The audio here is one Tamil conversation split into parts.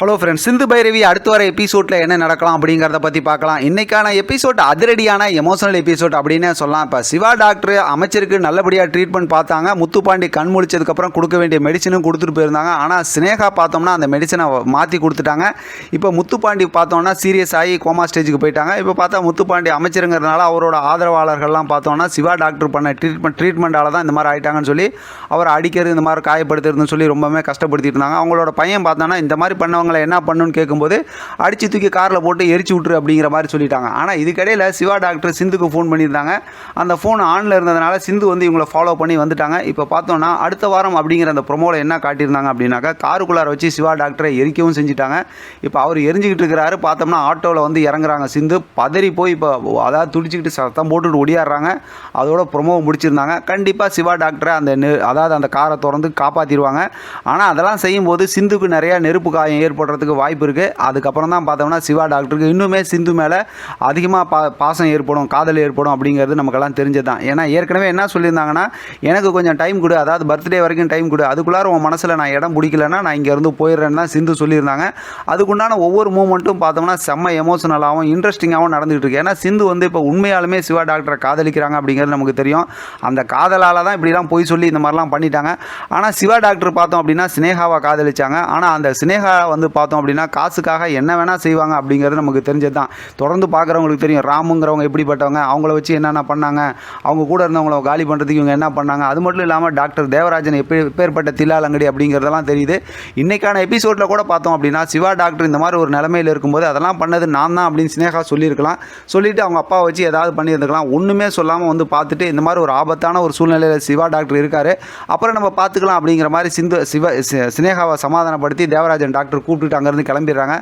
ஹலோ ஃப்ரெண்ட்ஸ், சிந்து பைரவி அடுத்து வர எபிசோடில் என்ன நடக்கலாம் அப்படிங்கிறத பற்றி பார்க்கலாம். இன்றைக்கான எபிசோட் அதிரடியான எமோஷனல் எபிசோட் அப்படின்னு சொல்லலாம். இப்போ சிவா டாக்டர் அமைச்சருக்கு நல்லபடியாக ட்ரீட்மெண்ட் பார்த்தாங்க. முத்துப்பாண்டி கண் முழிச்சதுக்கப்புறம் கொடுக்க வேண்டிய மெடிசனும் கொடுத்துட்டு போயிருந்தாங்க. ஆனால் ஸ்னேகா பார்த்தோம்னா அந்த மெடிசனை மாற்றி கொடுத்துட்டாங்க. இப்போ முத்துப்பாண்டி பார்த்தோம்னா சீரியஸ் ஆகி கோமா ஸ்டேஜுக்கு போயிட்டாங்க. இப்போ பார்த்தா முத்துப்பாண்டி அமைச்சருங்கிறதுனால அவரோட ஆதரவாளர்கள்லாம் பார்த்தோம்னா சிவா டாக்டர் பண்ண ட்ரீட்மெண்ட்டால் தான் இந்த மாதிரி ஆகிட்டாங்கன்னு சொல்லி அவர் அடிக்கிறது, இந்த மாதிரி காயப்படுத்துறதுன்னு சொல்லி ரொம்பவே கஷ்டப்படுத்திட்டு இருந்தாங்க. அவங்களோட பையன் பார்த்தோன்னா இந்த மாதிரி பண்ணவங்க என்ன பண்ணுன்னு கேட்கும்போது அடிச்சு தூக்கி காரில் போட்டு எரிச்சு விட்டுரு அப்படிங்கிற மாதிரி சொல்லிட்டாங்க. ஆனால் இதுக்கடையில் சிவா டாக்டர் சிந்துக்கு ஃபோன் பண்ணியிருந்தாங்க. அந்த ஃபோன் ஆனில் இருந்ததுனால சிந்து வந்து இவங்களை ஃபாலோ பண்ணி வந்துட்டாங்க. இப்போ பார்த்தோன்னா அடுத்த வாரம் அப்படிங்கிற அந்த ப்ரொமோவில் என்ன காட்டியிருந்தாங்க அப்படின்னாக்கா காருக்குள்ளார வச்சு சிவா டாக்டரை எரிக்கவும் செஞ்சுட்டாங்க. இப்போ அவர் எரிஞ்சிக்கிட்டு இருக்கிறாரு. பார்த்தோம்னா ஆட்டோவில் வந்து இறங்குறாங்க சிந்து. பதறி போய் இப்போ அதாவது துடிச்சிக்கிட்டு சத்தம் போட்டுட்டு ஒடியாடுறாங்க. அதோட ப்ரொமோவை முடிச்சிருந்தாங்க. கண்டிப்பாக சிவா டாக்டரை அதாவது அந்த காரை திறந்து காப்பாற்றிடுவாங்க. ஆனால் அதெல்லாம் செய்யும்போது சிந்துக்கு நிறையா நெருப்பு காயம் ஏற்படுறதுக்கு வாய்ப்பு இருக்குது. அதுக்கப்புறம் தான் பார்த்தோம்னா சிவா டாக்டருக்கு இன்னுமே சிந்து மேலே அதிகமாக பாசம் ஏற்படும், காதல் ஏற்படும் அப்படிங்கிறது நமக்கெல்லாம் தெரிஞ்சது தான். ஏன்னா ஏற்கனவே என்ன சொல்லியிருந்தாங்கன்னா, எனக்கு கொஞ்சம் டைம் கொடு, அதாவது பர்த்டே வரைக்கும் டைம் கொடு, அதுக்குள்ளார உன் மனசில் நான் இடம் பிடிக்கலன்னா நான் இங்கேருந்து போயிடுறேன்னு தான் சிந்து சொல்லியிருந்தாங்க. அதுக்குண்டான ஒவ்வொரு மூமெண்ட்டும் பார்த்தோம்னா செம்ம எமோஷனலாகவும் இன்ட்ரெஸ்டிங்காகவும் நடந்துகிட்டு இருக்கு. ஏன்னா சிந்து வந்து இப்போ உண்மையாலுமே சிவா டாக்டரை காதலிக்கிறாங்க அப்படிங்கிறது நமக்கு தெரியும். அந்த காதலால் தான் இப்படிலாம் போய் சொல்லி இந்த மாதிரிலாம் பண்ணிட்டாங்க. ஆனால் சிவா டாக்டர் பார்த்தோம் அப்படின்னா ஸ்னேகாவை காதலிச்சாங்க. ஆனால் அந்த ஸ்னேகா வந்து பார்த்தோம் அப்படின்னா காசுக்காக என்ன வேணால் செய்வாங்க அப்படிங்கிறது நமக்கு தெரிஞ்சது தான். தொடர்ந்து பார்க்குறவங்களுக்கு தெரியும் ராமுங்கிறவங்க எப்படிப்பட்டவங்க, அவங்கள வச்சு என்னென்ன பண்ணாங்க, அவங்க கூட இருந்தவங்கள காலி பண்ணுறதுக்கு இவங்க என்ன பண்ணாங்க. அது மட்டும் இல்லாமல் டாக்டர் தேவராஜன் எப்பேற்பட்ட தில்லாலங்கடி அப்படிங்கிறதெல்லாம் தெரியுது. இன்றைக்கான எபிசோடில் கூட பார்த்தோம் அப்படின்னா சிவா டாக்டர் இந்த மாதிரி ஒரு நிலைமையில் இருக்கும்போது அதெல்லாம் பண்ணது நான் தான் அப்படின்னு ஸ்னேகா சொல்லியிருக்கலாம். சொல்லிவிட்டு அவங்க அப்பாவை வச்சு ஏதாவது பண்ணியிருந்துக்கலாம். ஒன்றுமே சொல்லாமல் வந்து பார்த்துட்டு இந்த மாதிரி ஒரு ஆபத்தான ஒரு சூழ்நிலையில் சிவா டாக்டர் இருக்கார், அப்புறம் நம்ம பார்த்துக்கலாம் அப்படிங்கிற மாதிரி ஸ்னேகாவை சமாதானப்படுத்தி தேவராஜன் டாக்டர் கூப்பிட்டுட்டு அங்கேருந்து கிளம்பிடுறாங்க.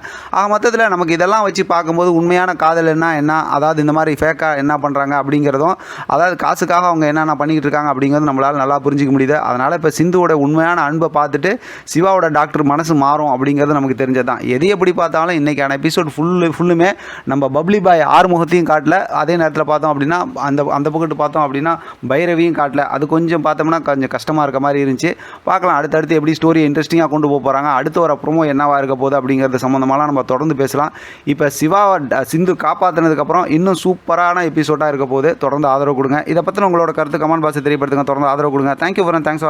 மொத்தத்தில் நமக்கு இதெல்லாம் வச்சு பார்க்கும்போது உண்மையான காதல் என்ன, அதாவது இந்த மாதிரி ஃபேக்காக என்ன பண்ணுறாங்க அப்படிங்கிறதும், அதாவது காசுக்காக அவங்க என்னென்ன பண்ணிக்கிட்டு இருக்காங்க அப்படிங்கிறது நம்மளால் நல்லா புரிஞ்சிக்க முடியுது. அதனால் இப்போ சிந்துவோட உண்மையான அன்பை பார்த்துட்டு சிவாவோட டாக்டர் மனசு மாறும் அப்படிங்கிறது நமக்கு தெரிஞ்சது தான். எது எப்படி பார்த்தாலும் இன்றைக்கான எபிசோட் ஃபுல்லுமே நம்ம பப்ளி பாய் ஆறுமுகத்தையும் காட்டல, அதே நேரத்தில் பார்த்தோம் அப்படின்னா அந்த பக்கத்து பார்த்தோம் அப்படின்னா பைரவியும் காட்டல. அது கொஞ்சம் பார்த்தோம்னா கொஞ்சம் கஷ்டமாக இருக்க மாதிரி இருந்துச்சு. பார்க்கலாம் அடுத்தடுத்து எப்படி ஸ்டோரியை இன்ட்ரெஸ்டிங்காக கொண்டு போகிறாங்க, அடுத்து வர ப்ரோமோ என்னவாக இருக்க போகுது அப்படிங்கிறது சம்மந்தமாலாம் நம்ம தொடர்ந்து பேசலாம். இப்போ சிந்து காப்பாற்றினதுக்கப்புறம் இன்னும் சூப்பரான எபிசோடாக இருக்க போது தொடர்ந்து ஆதரவு கொடுங்க. இதை பற்றின உங்களோட கருத்து கமெண்ட் பாக்ஸில் தெரியப்படுத்துங்க. தொடர்ந்து ஆதரவு கொடுங்க. தேங்க்யூ ஃபார் வாட்சிங்.